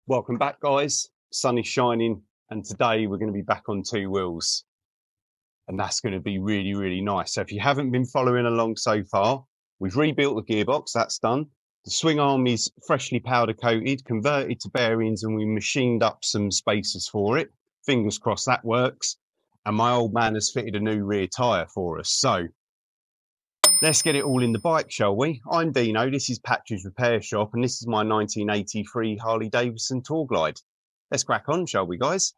Welcome back, guys. Sun is shining, and today we're going to be back on two wheels, and that's going to be really, really nice. So if you haven't been following along so far, we've rebuilt the gearbox. That's done. The swing arm is freshly powder coated, converted to bearings, and we machined up some spacers for it. Fingers crossed that works. And my old man has fitted a new rear tyre for us. So let's get it all in the bike, shall we? I'm Dino, this is Patch's Repair Shop, and this is my 1983 Harley Davidson Tour Glide. Let's crack on, shall we, guys?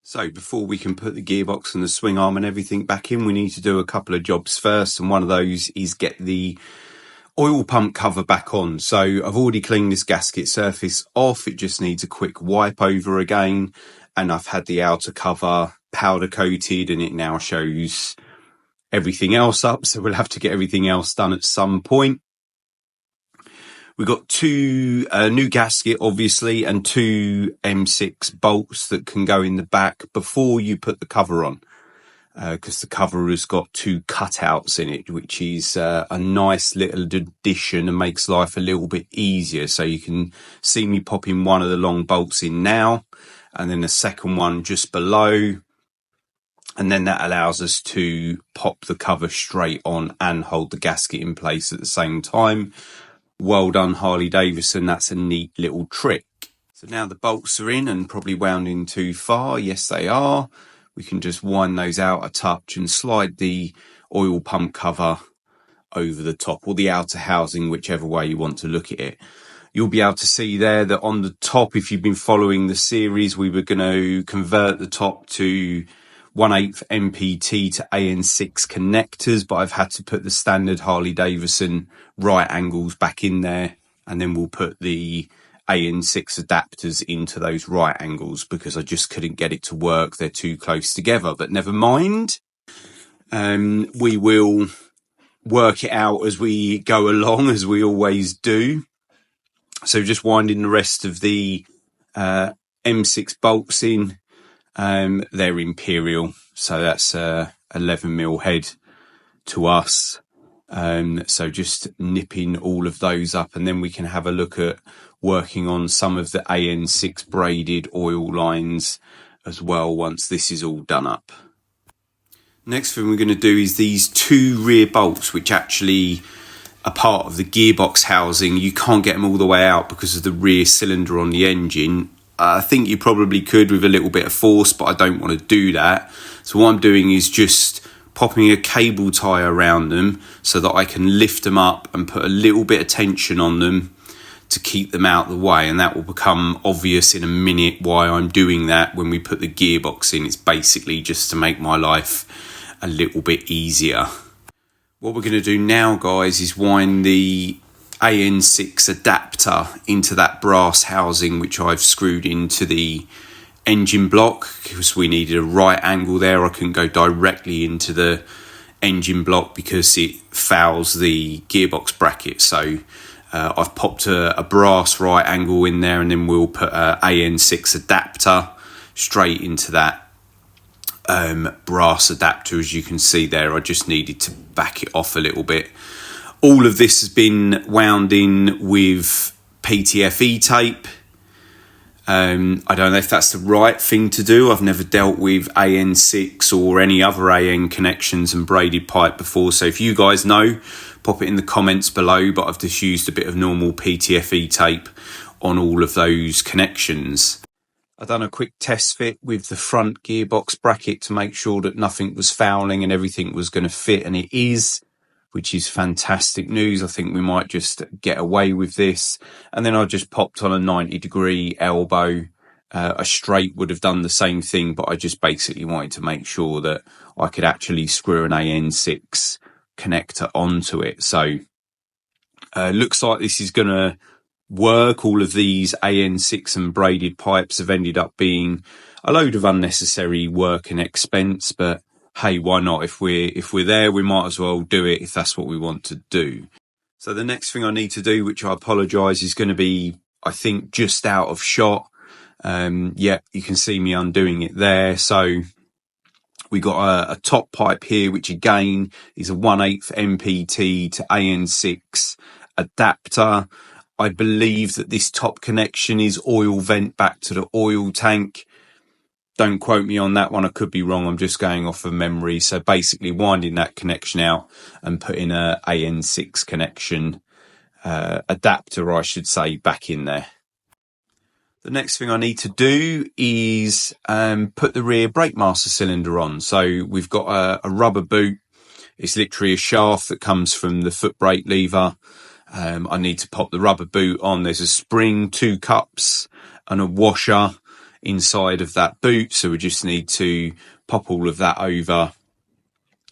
So before we can put the gearbox and the swing arm and everything back in, we need to do a couple of jobs first, and one of those is get the oil pump cover back on. So I've already cleaned this gasket surface off. It just needs a quick wipe over again, and I've had the outer cover powder coated, and it now shows everything else up, so we'll have to get everything else done at some point. We've got two new gasket, obviously, and two M6 bolts that can go in the back before you put the cover on, because the cover has got two cutouts in it, which is a nice little addition and makes life a little bit easier. So you can see me popping one of the long bolts in now, and then the second one just below. And then that allows us to pop the cover straight on and hold the gasket in place at the same time. Well done, Harley Davidson. That's a neat little trick. So now the bolts are in and probably wound in too far. Yes, they are. We can just wind those out a touch and slide the oil pump cover over the top, or the outer housing, whichever way you want to look at it. You'll be able to see there that on the top, if you've been following the series, we were going to convert the top to 1/8 MPT to AN6 connectors, but I've had to put the standard Harley Davidson right angles back in there, and then we'll put the AN6 adapters into those right angles because I just couldn't get it to work. They're too close together, but never mind. We will work it out as we go along, as we always do. So just winding the rest of the M6 bolts in. They're Imperial, so that's 11mm head to us. So just nipping all of those up, and then we can have a look at working on some of the AN6 braided oil lines as well once this is all done up. Next thing we're going to do is these two rear bolts, which actually are part of the gearbox housing. You can't get them all the way out because of the rear cylinder on the engine. I think you probably could with a little bit of force, but I don't want to do that. So what I'm doing is just popping a cable tie around them so that I can lift them up and put a little bit of tension on them to keep them out of the way. And that will become obvious in a minute why I'm doing that when we put the gearbox in. It's basically just to make my life a little bit easier. What we're going to do now, guys, is wind the AN6 adapter into that brass housing which I've screwed into the engine block, because we needed a right angle there. I couldn't go directly into the engine block because it fouls the gearbox bracket. So I've popped a brass right angle in there, and then we'll put a AN6 adapter straight into that brass adapter. As you can see there, I just needed to back it off a little bit. All of this has been wound in with PTFE tape. I don't know if that's the right thing to do. I've never dealt with AN6 or any other AN connections and braided pipe before. So if you guys know, pop it in the comments below. But I've just used a bit of normal PTFE tape on all of those connections. I've done a quick test fit with the front gearbox bracket to make sure that nothing was fouling and everything was going to fit, and it is, which is fantastic news. I think we might just get away with this. And then I just popped on a 90-degree elbow. A straight would have done the same thing, but I just basically wanted to make sure that I could actually screw an AN6 connector onto it. So looks like this is going to work. All of these AN6 and braided pipes have ended up being a load of unnecessary work and expense, but hey, why not? If we're there, we might as well do it if that's what we want to do. So the next thing I need to do, which I apologise, is going to be, I think, just out of shot. Yeah, you can see me undoing it there. So we got a top pipe here, which again is a 1/8 MPT to AN6 adapter. I believe that this top connection is oil vent back to the oil tank. Don't quote me on that one. I could be wrong. I'm just going off of memory. So basically winding that connection out and putting a AN6 connection adapter, I should say, back in there. The next thing I need to do is put the rear brake master cylinder on. So we've got a rubber boot. It's literally a shaft that comes from the foot brake lever. I need to pop the rubber boot on. There's a spring, 2 cups and a washer inside of that boot. So we just need to pop all of that over,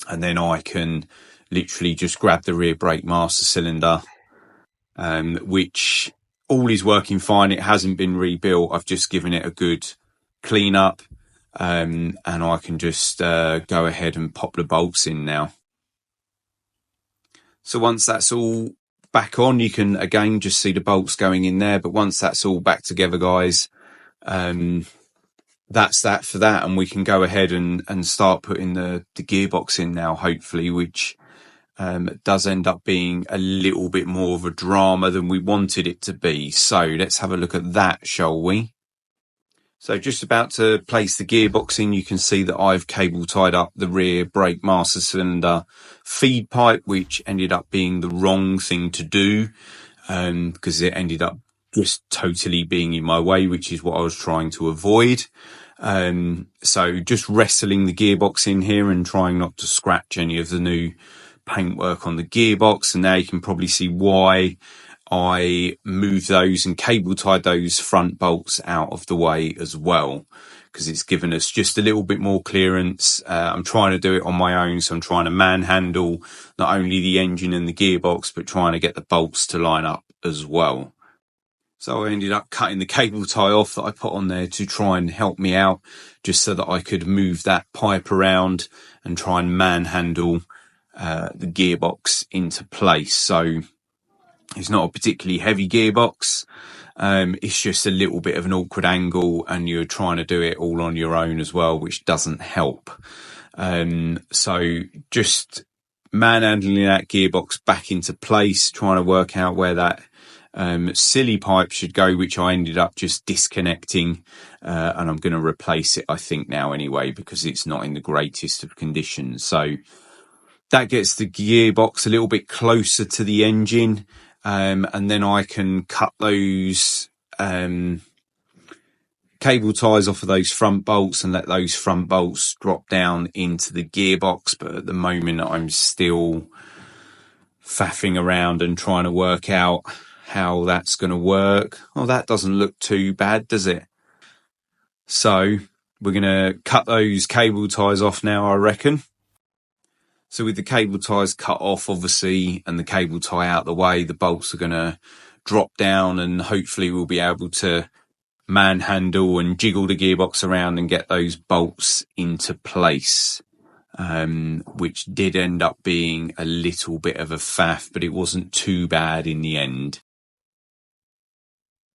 and then I can literally just grab the rear brake master cylinder, which all is working fine. It hasn't been rebuilt. I've just given it a good clean up, and I can just go ahead and pop the bolts in now. So once that's all back on, you can again just see the bolts going in there. But once that's all back together, guys, that's that for that, and we can go ahead and start putting the gearbox in now, hopefully, which does end up being a little bit more of a drama than we wanted it to be. So let's have a look at that, shall we? So just about to place the gearbox in, you can see that I've cable tied up the rear brake master cylinder feed pipe, which ended up being the wrong thing to do, because it ended up just totally being in my way, which is what I was trying to avoid. So just wrestling the gearbox in here and trying not to scratch any of the new paintwork on the gearbox. And now you can probably see why I moved those and cable tied those front bolts out of the way as well, because it's given us just a little bit more clearance. I'm trying to do it on my own, so I'm trying to manhandle not only the engine and the gearbox, but trying to get the bolts to line up as well. So I ended up cutting the cable tie off that I put on there to try and help me out, just so that I could move that pipe around and try and manhandle the gearbox into place. So it's not a particularly heavy gearbox. It's just a little bit of an awkward angle, and you're trying to do it all on your own as well, which doesn't help. So just manhandling that gearbox back into place, trying to work out where that silly pipe should go, which I ended up just disconnecting, and I'm going to replace it, I think, now anyway, because it's not in the greatest of conditions. So that gets the gearbox a little bit closer to the engine, and then I can cut those cable ties off of those front bolts and let those front bolts drop down into the gearbox. But at the moment I'm still faffing around and trying to work out how that's going to work. Oh, that doesn't look too bad, does it? So we're going to cut those cable ties off now, I reckon. So with the cable ties cut off, obviously, and the cable tie out the way, the bolts are going to drop down, and hopefully we'll be able to manhandle and jiggle the gearbox around and get those bolts into place, which did end up being a little bit of a faff, but it wasn't too bad in the end.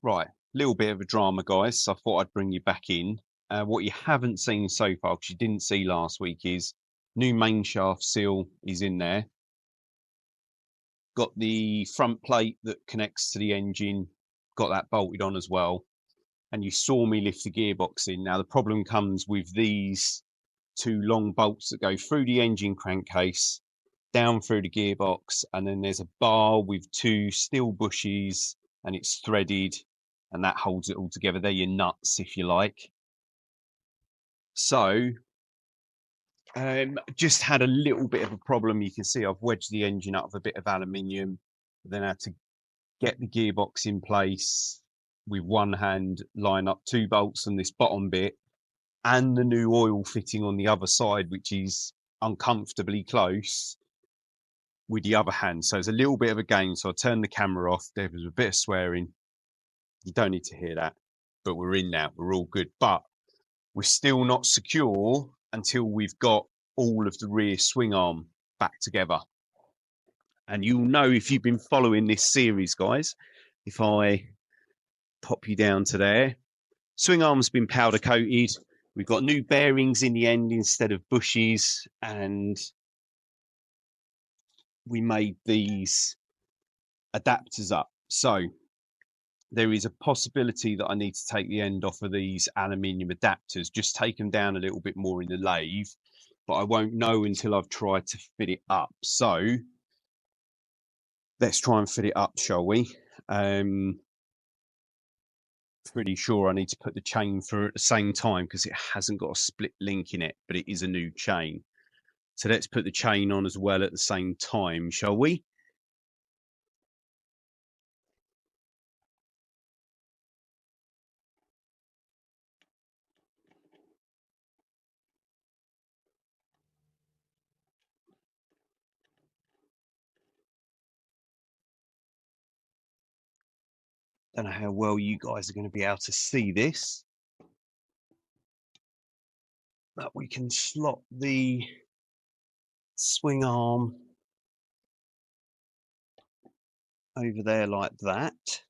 Right, little bit of a drama, guys, so I thought I'd bring you back in. What you haven't seen so far, because you didn't see last week, is new main shaft seal is in there. Got the front plate that connects to the engine, got that bolted on as well. And you saw me lift the gearbox in. Now the problem comes with these 2 long bolts that go through the engine crankcase, down through the gearbox, and then there's a bar with 2 steel bushes, and it's threaded, and that holds it all together. They're your nuts, if you like. So just had a little bit of a problem. You can see I've wedged the engine up with a bit of aluminium, then had to get the gearbox in place with one hand, line up 2 bolts on this bottom bit and the new oil fitting on the other side, which is uncomfortably close, with the other hand. So it's a little bit of a game. So I turned the camera off. There was a bit of swearing. You don't need to hear that, but we're in now. We're all good, but we're still not secure until we've got all of the rear swing arm back together. And you'll know if you've been following this series, guys, if I pop you down to there, swing arm's been powder coated. We've got new bearings in the end instead of bushes, and we made these adapters up. So there is a possibility that I need to take the end off of these aluminium adapters, just take them down a little bit more in the lathe, but I won't know until I've tried to fit it up. So let's try and fit it up, shall we? Pretty sure I need to put the chain through at the same time because it hasn't got a split link in it, but it is a new chain. So let's put the chain on as well at the same time, shall we? Don't know how well you guys are going to be able to see this, but we can slot the swing arm over there like that.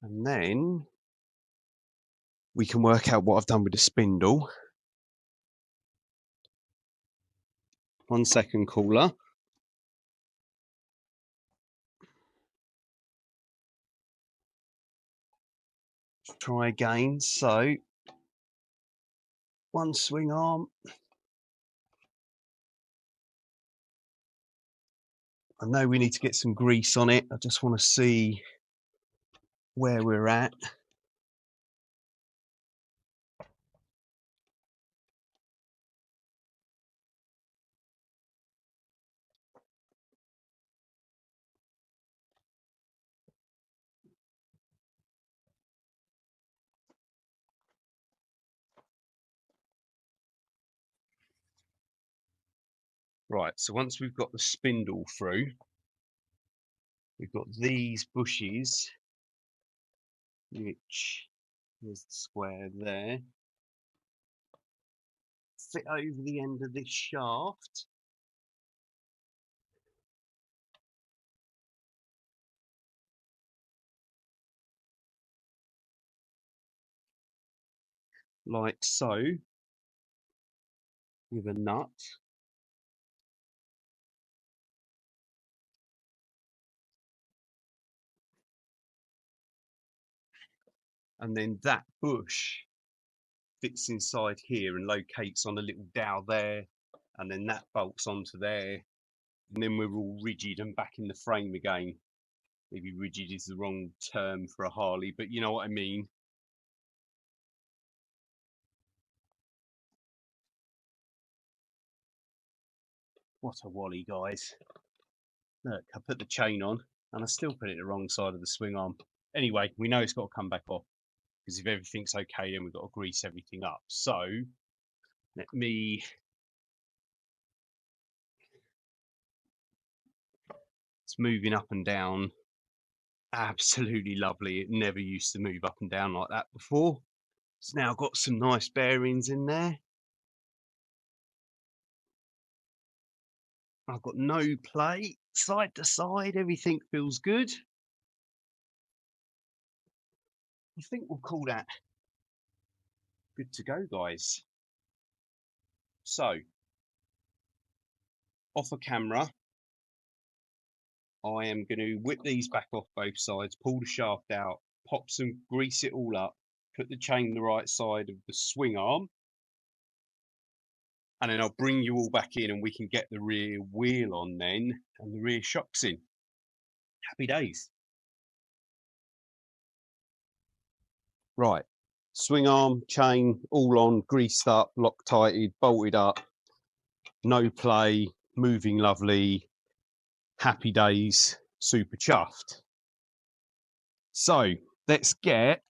And then we can work out what I've done with the spindle. 1 second, caller. Let's try again. So, one swing arm. I know we need to get some grease on it. I just want to see where we're at. Right, so once we've got the spindle through, we've got these bushes, which is the square there, fit over the end of this shaft. Like so, with a nut. And then that bush fits inside here and locates on a little dowel there, and then that bolts onto there, and then we're all rigid and back in the frame again. Maybe rigid is the wrong term for a Harley, but you know what I mean. What a wally, guys. Look, I put the chain on and I still put it the wrong side of the swing arm. Anyway, we know it's got to come back off, because if everything's okay, then we've got to grease everything up. So let me, it's moving up and down. Absolutely lovely. It never used to move up and down like that before. It's now got some nice bearings in there. I've got no play, side to side, everything feels good. I think we'll call that good to go, guys. So, off a camera, I am going to whip these back off both sides, pull the shaft out, pop some, grease it all up, put the chain the right side of the swing arm, and then I'll bring you all back in and we can get the rear wheel on then and the rear shocks in. Happy days. Right, swing arm, chain, all on, greased up, Loctited, bolted up, no play, moving lovely, happy days, super chuffed. So let's get,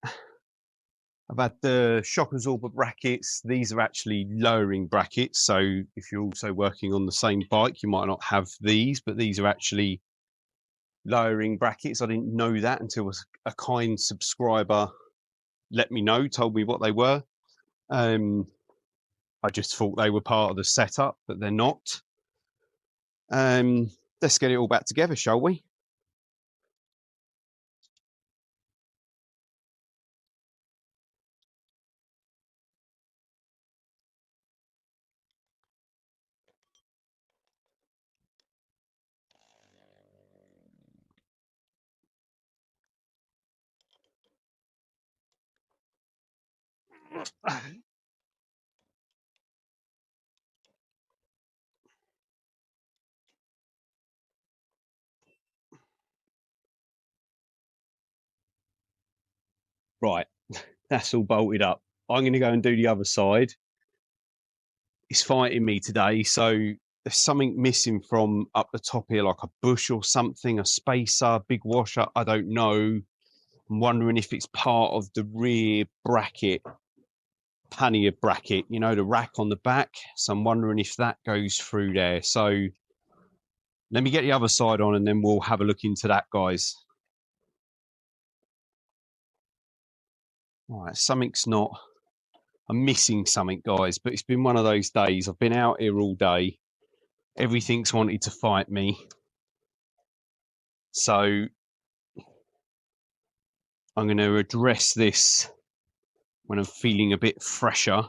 I've had the shock absorber brackets. These are actually lowering brackets. So if you're also working on the same bike, you might not have these, but these are actually lowering brackets. I didn't know that until a kind subscriber let me know, told me what they were. I just thought they were part of the setup, but they're not. Let's get it all back together, shall we? Right, that's all bolted up. I'm going to go and do the other side. It's fighting me today, so there's something missing from up the top here, like a bush or something, a spacer, big washer, I don't know. I'm wondering if it's part of the rear bracket, pannier bracket, you know, the rack on the back. So I'm wondering if that goes through there. So let me get the other side on and then we'll have a look into that, guys. All right, something's not, I'm missing something, guys, but it's been one of those days. I've been out here all day. Everything's wanted to fight me. So I'm going to address this when I'm feeling a bit fresher.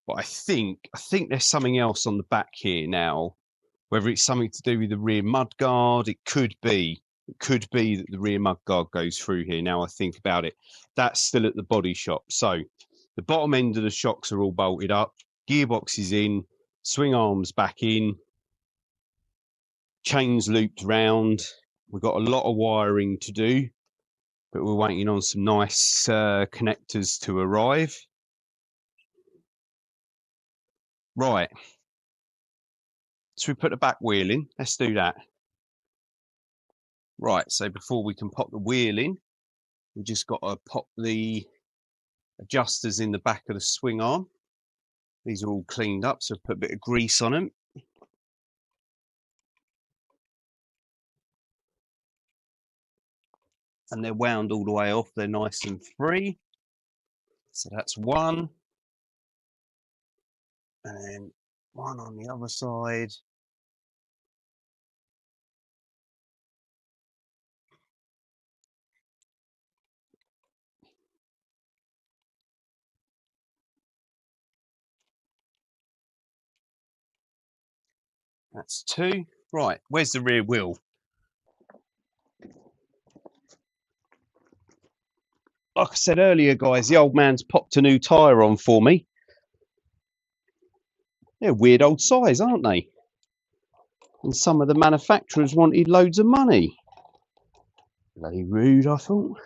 But I think there's something else on the back here now. Whether it's something to do with the rear mudguard, it could be. It could be that the rear mudguard goes through here. Now I think about it, that's still at the body shop. So the bottom end of the shocks are all bolted up. Gearbox is in. Swing arms back in. Chains looped round. We've got a lot of wiring to do, but we're waiting on some nice connectors to arrive. Right. So we put the back wheel in. Let's do that. Right, so before we can pop the wheel in, we just got to pop the adjusters in the back of the swing arm. These are all cleaned up, so put a bit of grease on them. And they're wound all the way off. They're nice and free. So that's one. And then one on the other side. That's two. Right, where's the rear wheel? Like I said earlier, guys, the old man's popped a new tyre on for me. They're weird old size, aren't they? And some of the manufacturers wanted loads of money. Bloody rude, I thought.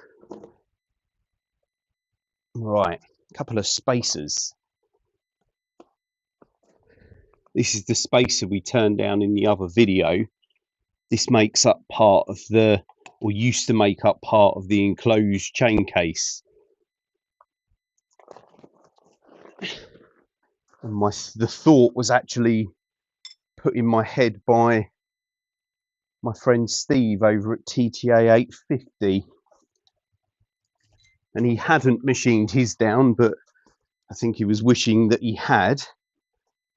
Right, a couple of spacers. This is the spacer we turned down in the other video. This makes up part of the, or used to make up part of the enclosed chain case. And the thought was actually put in my head by my friend Steve over at TTA 850. And he hadn't machined his down, but I think he was wishing that he had.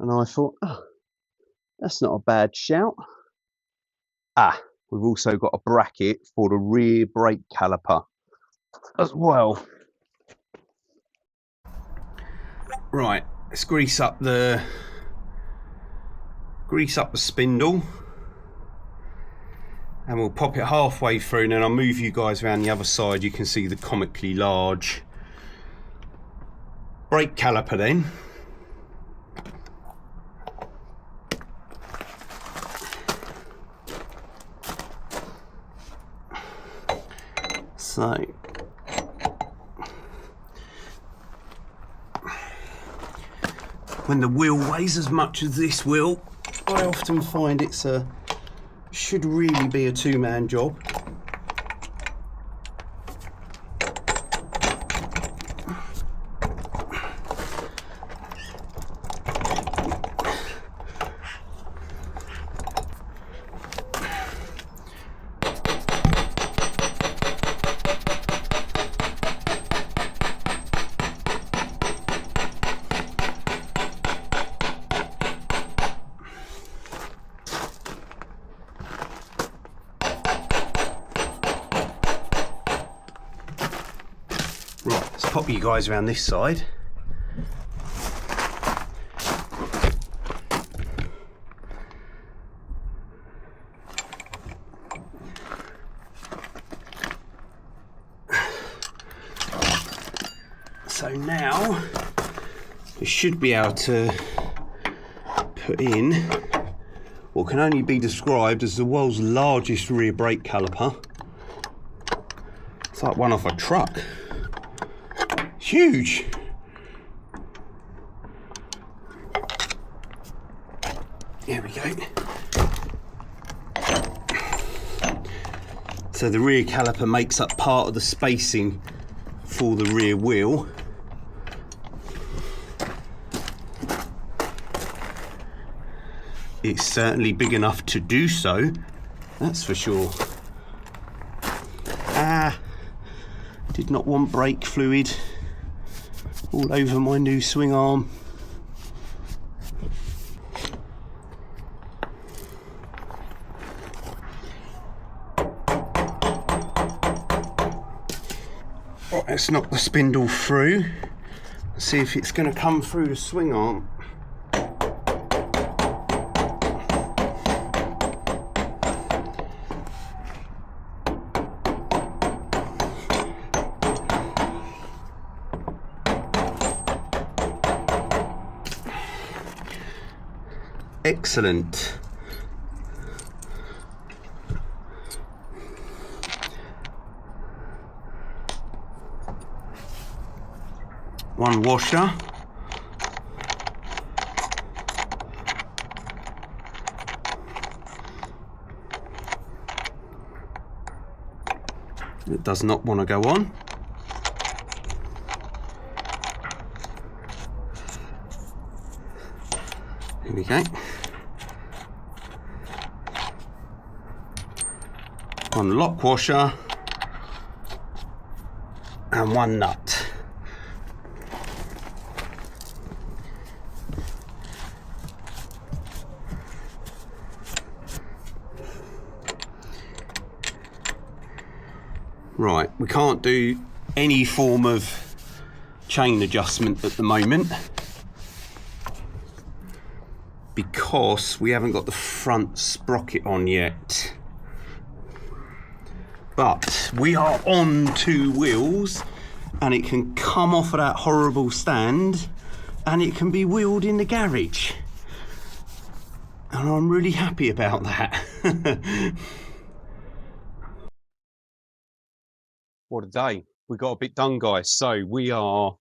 And I thought, oh, that's not a bad shout. Ah, we've also got a bracket for the rear brake caliper as well. Right, let's grease up the spindle. And we'll pop it halfway through, and then I'll move you guys around the other side. You can see the comically large brake caliper then. So when the wheel weighs as much as this wheel, I often find should really be a two-man job. Right, let's pop you guys around this side. So now we should be able to put in what can only be described as the world's largest rear brake caliper. It's like one off a truck. Huge. There we go. So the rear caliper makes up part of the spacing for the rear wheel. It's certainly big enough to do so, that's for sure. Did not want brake fluid all over my new swing arm. Right, let's knock the spindle through. See if it's going to come through the swing arm. Excellent. One washer. It does not want to go on. Here we go. One lock washer and one nut. Right, we can't do any form of chain adjustment at the moment because we haven't got the front sprocket on yet. But we are on two wheels and it can come off of that horrible stand and it can be wheeled in the garage. And I'm really happy about that. What a day. We got a bit done, guys. So we are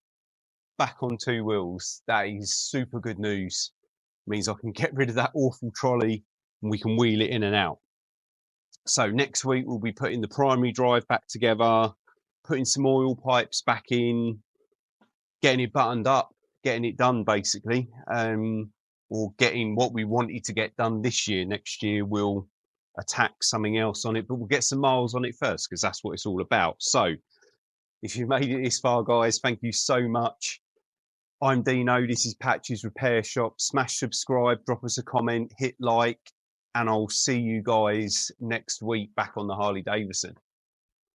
back on two wheels. That is super good news. It means I can get rid of that awful trolley and we can wheel it in and out. So next week we'll be putting the primary drive back together, putting some oil pipes back in, getting it buttoned up, getting it done basically, or getting what we wanted to get done this year. Next year we'll attack something else on it, but we'll get some miles on it first because that's what it's all about. So if you've made it this far, guys, thank you so much. I'm Dino, this is Patch's Repair Shop. Smash subscribe, drop us a comment, hit like, and I'll see you guys next week back on the Harley Davidson.